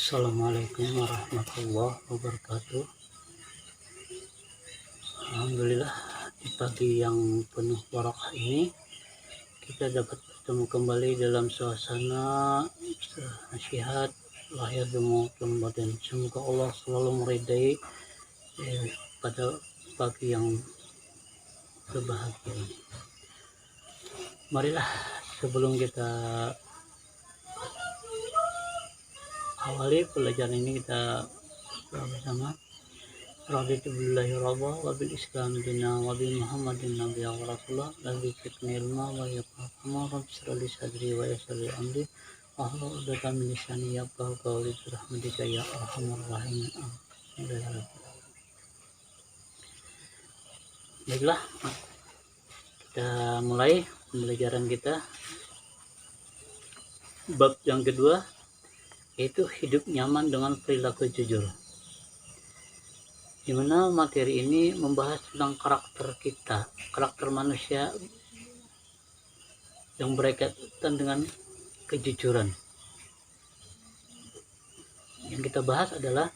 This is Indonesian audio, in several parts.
Assalamualaikum warahmatullahi wabarakatuh. Alhamdulillah, di pagi yang penuh barakah ini kita dapat bertemu kembali dalam suasana nasihat lahir dan maupun batin. Semoga Allah selalu meridai pada pagi yang berbahagia ini. Marilah sebelum kita awali pelajaran ini, kita berdoa bersama. Raditu billahi rabba wa bil islam dina wa bi muhammadin nabiyya wa rasulullah la dzikri ilma wa yaqama rabb sirli sadri wa yassir li amri wa hlul 'uqdatam min lisani yafqahu qawli bi rahmatika ya arhamar rahimin. Baiklah, kita mulai pembelajaran kita bab yang kedua, yaitu hidup nyaman dengan perilaku jujur, di mana materi ini membahas tentang karakter kita, karakter manusia yang berkaitan dengan kejujuran. Yang kita bahas adalah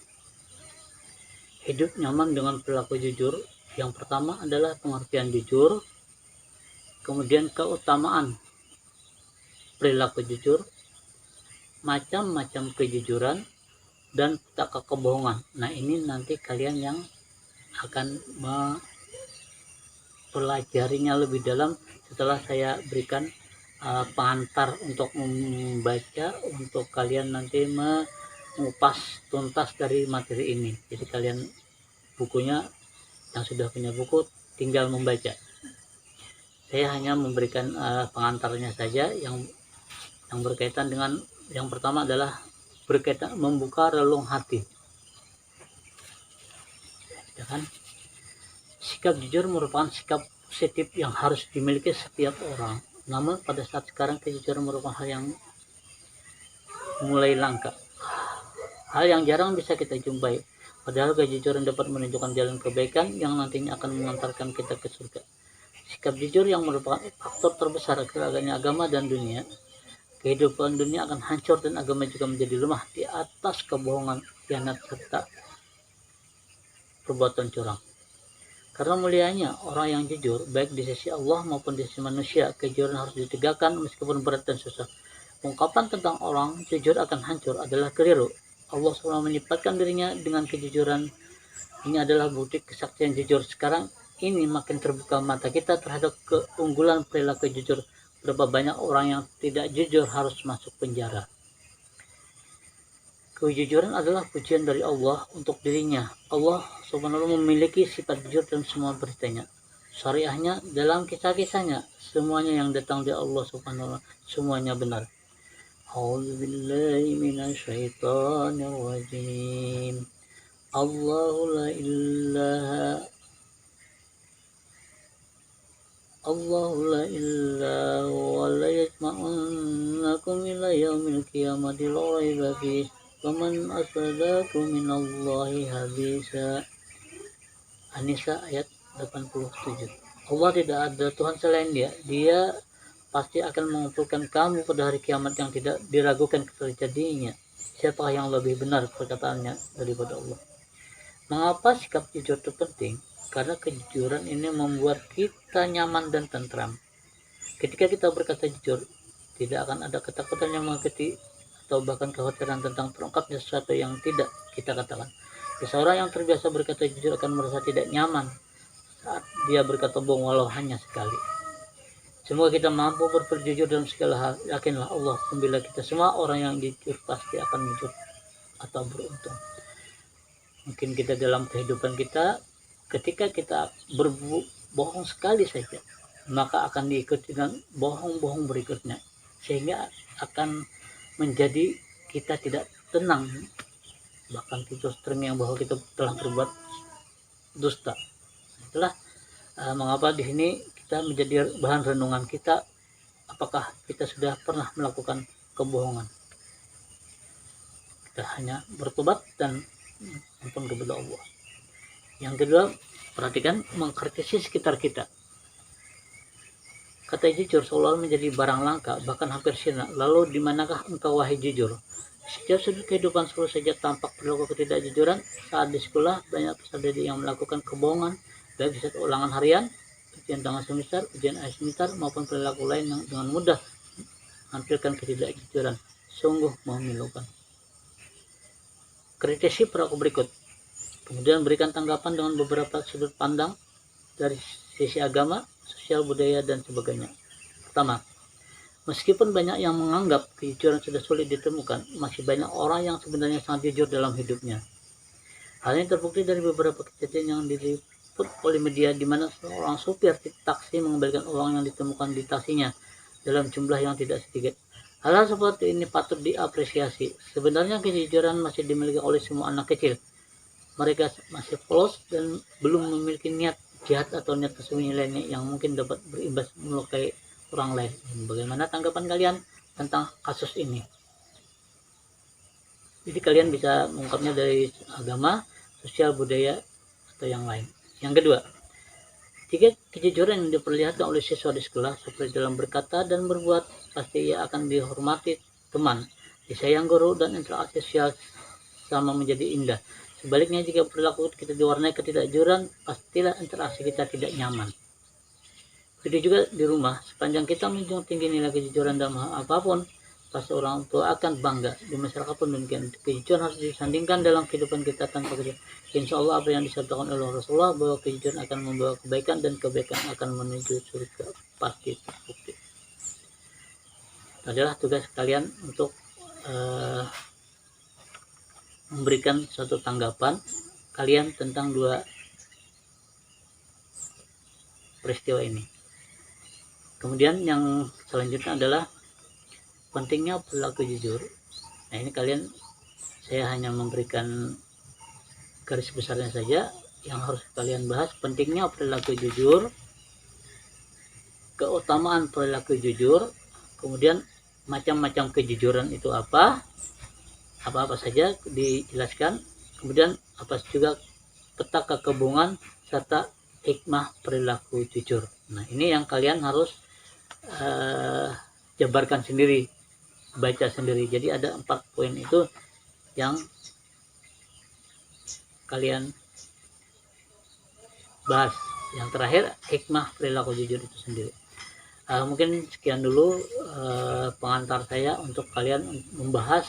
hidup nyaman dengan perilaku jujur. Yang pertama adalah pengertian jujur, kemudian keutamaan perilaku jujur, macam-macam kejujuran, dan petaka kebohongan. Nah, ini nanti kalian yang akan mempelajarinya lebih dalam setelah saya berikan pengantar untuk membaca, untuk kalian nanti mengupas tuntas dari materi ini. Jadi kalian bukunya, yang sudah punya buku, tinggal membaca. Saya hanya memberikan pengantarnya saja yang berkaitan dengan yang pertama adalah berkaitan membuka relung hati. Ya kan? Sikap jujur merupakan sikap positif yang harus dimiliki setiap orang. Namun pada saat sekarang kejujuran merupakan hal yang mulai langka, hal yang jarang bisa kita jumpai. Padahal kejujuran dapat menunjukkan jalan kebaikan yang nantinya akan mengantarkan kita ke surga. Sikap jujur yang merupakan faktor terbesar keragaman agama dan dunia. Kehidupan dunia akan hancur dan agama juga menjadi lemah di atas kebohongan, khianat, serta perbuatan curang. Karena mulianya orang yang jujur, baik di sisi Allah maupun di sisi manusia, kejujuran harus ditegakkan meskipun berat dan susah. Ungkapan tentang orang jujur akan hancur adalah keliru. Allah SWT menyifatkan dirinya dengan kejujuran. Ini adalah bukti kesaktian jujur. Sekarang ini makin terbuka mata kita terhadap keunggulan perilaku jujur. Berapa banyak orang yang tidak jujur harus masuk penjara. Kejujuran adalah pujian dari Allah untuk dirinya. Allah SWT memiliki sifat jujur dalam semua beritanya, syariahnya, dalam kisah-kisahnya. Semuanya yang datang dari Allah SWT semuanya benar. A'udzubillahi minasyaitonirrajim. Allahu la ilaha illa huwa la yajma'unnakum ila yaumil qiyamati la raiba fihi wa man asdaqu minallahi haditsa. An-Nisa ayat 87. Allah tidak ada Tuhan selain Dia. Dia pasti akan mengumpulkan kamu pada hari kiamat yang tidak diragukan terjadinya. Siapakah yang lebih benar perkataannya daripada Allah? Mengapa sikap jujur itu penting? Karena kejujuran ini membuat kita nyaman dan tentram. Ketika kita berkata jujur, tidak akan ada ketakutan yang mengikuti atau bahkan kekhawatiran tentang terungkapnya sesuatu yang tidak kita katakan. Seseorang yang terbiasa berkata jujur akan merasa tidak nyaman saat dia berkata bohong walau hanya sekali. Semoga kita mampu berbuat jujur dalam segala hal. Yakinlah Allah membela kita semua. Orang yang jujur pasti akan jujur atau beruntung. Mungkin kita dalam kehidupan kita, ketika kita berbohong sekali saja, maka akan diikuti dengan bohong-bohong berikutnya, sehingga akan menjadi kita tidak tenang, bahkan kita terngiang bahwa kita telah berbuat dusta. Itulah mengapa di sini kita menjadi bahan renungan kita, apakah kita sudah pernah melakukan kebohongan. Kita hanya bertobat dan ampun kepada Allah. Yang kedua, perhatikan mengkritisi sekitar kita. Kata jujur seolah menjadi barang langka, bahkan hampir sirna. Lalu di manakah engkau wahai jujur? Setiap sudut kehidupan selalu saja tampak perilaku ketidakjujuran. Saat di sekolah, banyak peserta didik yang melakukan kebohongan, baik saat ulangan harian, ujian tengah semester, ujian akhir semester, maupun perilaku lain yang dengan mudah menampilkan ketidakjujuran. Sungguh memilukan. Kritisi perilaku berikut. Kemudian berikan tanggapan dengan beberapa sudut pandang dari sisi agama, sosial, budaya, dan sebagainya. Pertama, meskipun banyak yang menganggap kejujuran sudah sulit ditemukan, masih banyak orang yang sebenarnya sangat jujur dalam hidupnya. Hal ini terbukti dari beberapa kejadian yang diliput oleh media di mana seorang supir taksi mengembalikan uang yang ditemukan di taksinya dalam jumlah yang tidak sedikit. Hal seperti ini patut diapresiasi. Sebenarnya kejujuran masih dimiliki oleh semua anak kecil. Mereka masih polos dan belum memiliki niat jahat atau niat tersembunyi lainnya yang mungkin dapat berimbas melukai orang lain. Bagaimana tanggapan kalian tentang kasus ini? Jadi kalian bisa mengungkapnya dari agama, sosial, budaya, atau yang lain. Yang kedua, jika kejujuran yang diperlihatkan oleh siswa di sekolah seperti dalam berkata dan berbuat, pasti ia akan dihormati teman, disayang guru, dan interaksi sosial sama menjadi indah. Sebaliknya, jika perilaku kita diwarnai ketidakjujuran, pastilah interaksi kita tidak nyaman. Begitu juga di rumah, sepanjang kita menjunjung tinggi nilai kejujuran dalam hal apapun, pasti orang tua akan bangga. Di masyarakat pun demikian. Kejujuran harus disandingkan dalam kehidupan kita tanpa kejujuran. Insya Allah apa yang disabdakan oleh Rasulullah bahwa kejujuran akan membawa kebaikan dan kebaikan akan menuju surga, pasti terbukti. Adalah tugas kalian untuk memberikan suatu tanggapan kalian tentang dua peristiwa ini. Kemudian yang selanjutnya adalah pentingnya perilaku jujur. Nah, ini saya hanya memberikan garis besarnya saja yang harus kalian bahas. Pentingnya perilaku jujur, keutamaan perilaku jujur, kemudian macam-macam kejujuran itu apa saja dijelaskan, kemudian apa juga peta kekebungan serta hikmah perilaku jujur. Nah, ini yang kalian harus jabarkan sendiri, baca sendiri. Jadi ada 4 poin itu yang kalian bahas. Yang terakhir, hikmah perilaku jujur itu sendiri. Mungkin sekian dulu pengantar saya untuk kalian membahas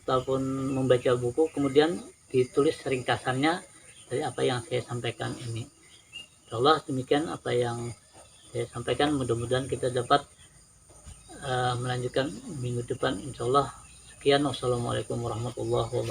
ataupun membaca buku, kemudian ditulis ringkasannya dari apa yang saya sampaikan ini. Insyaallah demikian apa yang saya sampaikan. Mudah-mudahan kita dapat melanjutkan minggu depan insyaallah. Sekian, wassalamualaikum warahmatullahi wabarakatuh.